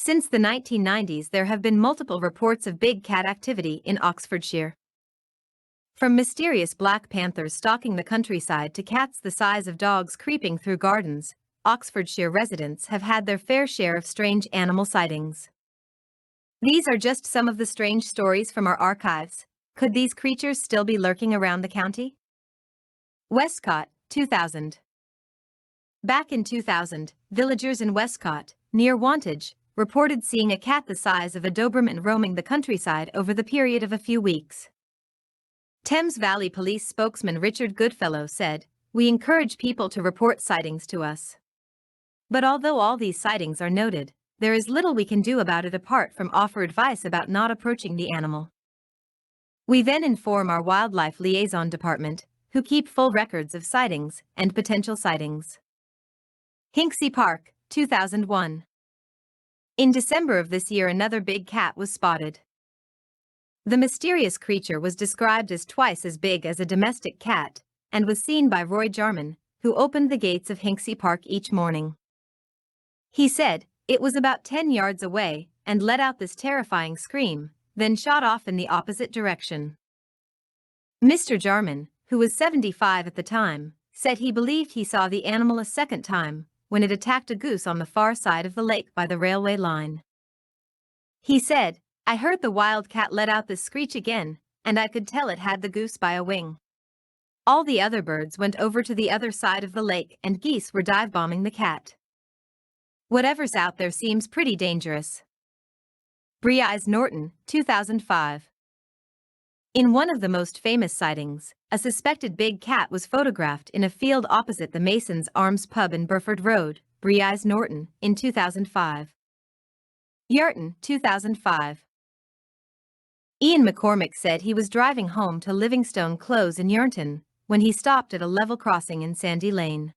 Since the 1990s, there have been multiple reports of big cat activity in Oxfordshire. From mysterious black panthers stalking the countryside to cats the size of dogs creeping through gardens, Oxfordshire residents have had their fair share of strange animal sightings. These are just some of the strange stories from our archives. Could these creatures still be lurking around the county? Westcott, 2000. Back in 2000, villagers in Westcott, near Wantage, reported seeing a cat the size of a Doberman roaming the countryside over the period of a few weeks. Thames Valley Police spokesman Richard Goodfellow said, "We encourage people to report sightings to us. But although all these sightings are noted, there is little we can do about it apart from offer advice about not approaching the animal. We then inform our Wildlife Liaison Department, who keep full records of sightings and potential sightings." Hinksey Park, 2001. In December of this year, another big cat was spotted. The mysterious creature was described as twice as big as a domestic cat and was seen by Roy Jarman, who opened the gates of Hinksey Park each morning. He said, "It was about 10 yards away and let out this terrifying scream, then shot off in the opposite direction." Mr. Jarman, who was 75 at the time, said he believed he saw the animal a second time when it attacked a goose on the far side of the lake by the railway line. He said, "I heard the wild cat let out this screech again, and I could tell it had the goose by a wing. All the other birds went over to the other side of the lake and geese were dive-bombing the cat. Whatever's out there seems pretty dangerous." Breise Norton, 2005. In one of the most famous sightings, a suspected big cat was photographed in a field opposite the Mason's Arms pub in Burford Road, Breise Norton, in 2005. Yarton, 2005. Ian McCormick said he was driving home to Livingstone Close in Yarton when he stopped at a level crossing in Sandy Lane.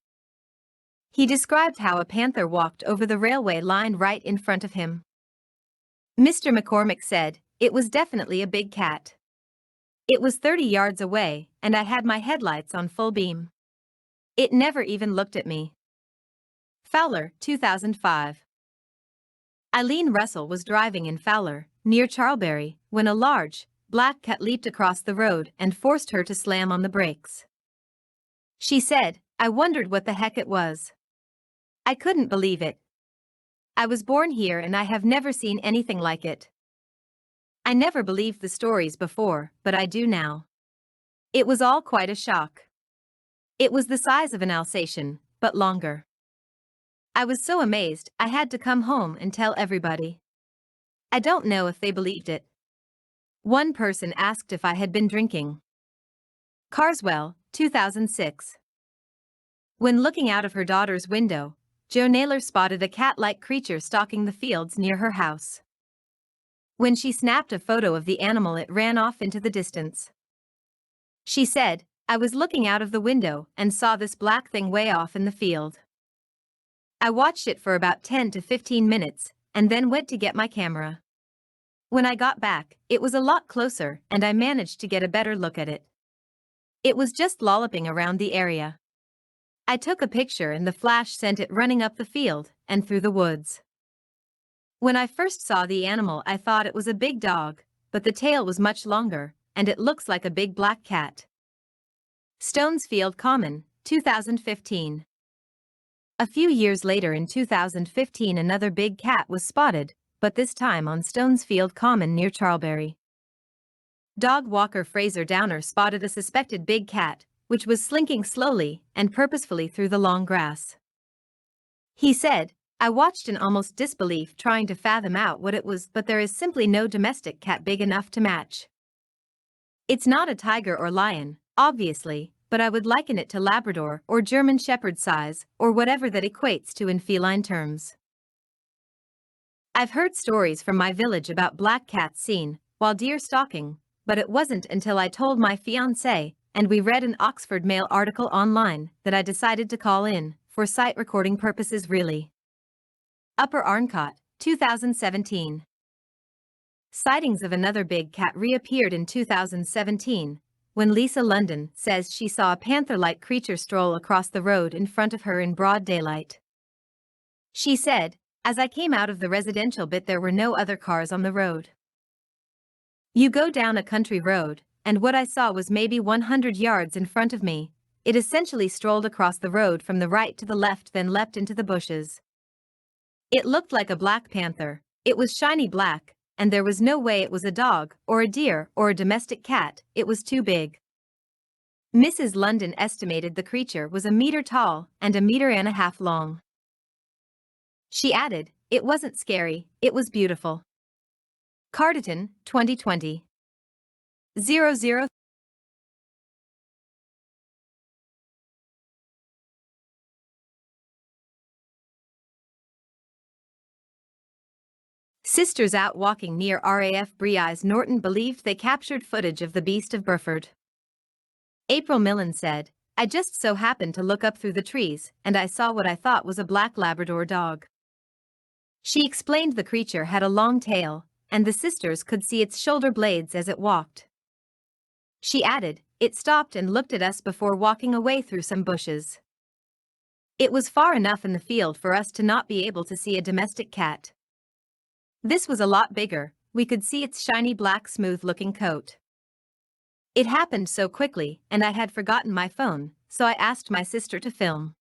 He described how a panther walked over the railway line right in front of him. Mr. McCormick said, "It was definitely a big cat. It was 30 yards away, and I had my headlights on full beam. It never even looked at me." Fowler, 2005. Eileen Russell was driving in Fowler, near Charlbury, when a large, black cat leaped across the road and forced her to slam on the brakes. She said, "I wondered what the heck it was. I couldn't believe it. I was born here and I have never seen anything like it. I never believed the stories before, but I do now. It was all quite a shock. It was the size of an Alsatian, but longer. I was so amazed I had to come home and tell everybody. I don't know if they believed it." One person asked if I had been drinking. Carswell, 2006. When looking out of her daughter's window, Jo Naylor spotted a cat-like creature stalking the fields near her house. When she snapped a photo of the animal, it ran off into the distance. She said, "I was looking out of the window and saw this black thing way off in the field. I watched it for about 10 to 15 minutes and then went to get my camera. When I got back, it was a lot closer and I managed to get a better look at it. It was just lolloping around the area. I took a picture and the flash sent it running up the field and through the woods. When I first saw the animal, I thought it was a big dog, but the tail was much longer, and it looks like a big black cat." Stonesfield Common, 2015. A few years later in 2015, another big cat was spotted, but this time on Stonesfield Common near Charlbury. Dog walker Fraser Downer spotted a suspected big cat, which was slinking slowly and purposefully through the long grass. He said, "I watched in almost disbelief trying to fathom out what it was, but there is simply no domestic cat big enough to match. It's not a tiger or lion, obviously, but I would liken it to Labrador or German Shepherd size or whatever that equates to in feline terms. I've heard stories from my village about black cats seen while deer stalking, but it wasn't until I told my fiancé and we read an Oxford Mail article online that I decided to call in, for sight recording purposes really." Upper Arncott, 2017. Sightings of another big cat reappeared in 2017, when Lisa London says she saw a panther-like creature stroll across the road in front of her in broad daylight. She said, As I came out of the residential bit, there were no other cars on the road. You go down a country road, and what I saw was maybe 100 yards in front of me. It essentially strolled across the road from the right to the left, then leapt into the bushes. It looked like a black panther. It was shiny black, and there was no way it was a dog, or a deer, or a domestic cat. It was too big. Mrs. London estimated the creature was 1 meter tall and 1.5 meters long. She added, "It wasn't scary, it was beautiful." Carditon, 2020. 00. Sisters out walking near RAF Breise Norton believed they captured footage of the beast of Burford. April Millen said, "I just so happened to look up through the trees, and I saw what I thought was a black Labrador dog." She explained the creature had a long tail, and the sisters could see its shoulder blades as it walked. She added, "It stopped and looked at us before walking away through some bushes. It was far enough in the field for us to not be able to see a domestic cat. This was a lot bigger, we could see its shiny black smooth-looking coat. It happened so quickly, and I had forgotten my phone, so I asked my sister to film."